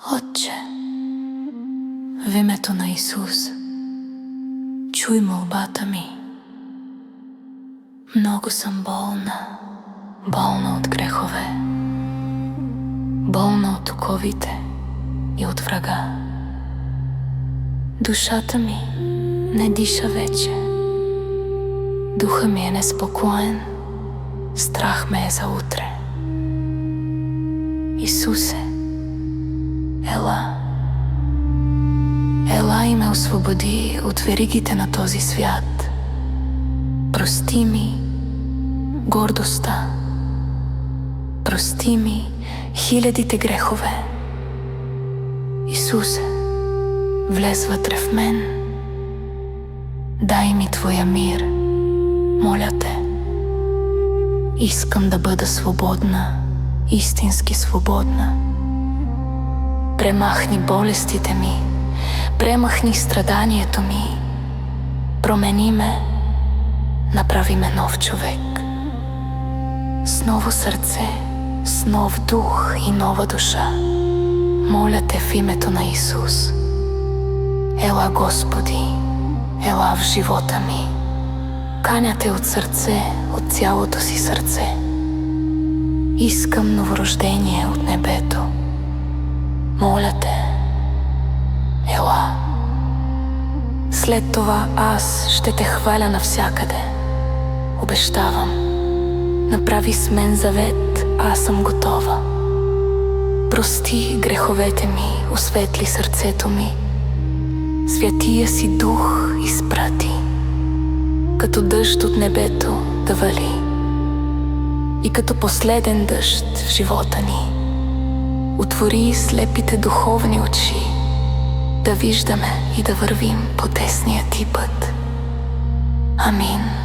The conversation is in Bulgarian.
Отче, в името на Исус, чуй молбата ми. Много съм болна от грехове, болна от оковите и от врага. Душата ми не диша вече, духа ми е неспокоен, страх ме е за утре. Исусе, ела и ме освободи от веригите на този свят. Прости ми гордостта, прости ми хилядите грехове. Исусе, влез вътре в мен, дай ми Твоя мир, моля Те. Искам да бъда свободна, истински свободна. Премахни болестите ми, премахни страданието ми, промени ме, направи ме нов човек. С ново сърце, с нов дух и нова душа. Моля Те в името на Исус. Ела, Господи, ела в живота ми. Каня Те от сърце, от цялото си сърце. Искам новорождение от небето. Моля Те, ела. След това аз ще Те хваля навсякъде. Обещавам, направи с мен завет, аз съм готова. Прости греховете ми, осветли сърцето ми. Святия си дух изпрати, като дъжд от небето да вали и като последен дъжд в живота ни. Отвори слепите духовни очи, да виждаме и да вървим по тесния Ти път. Амин.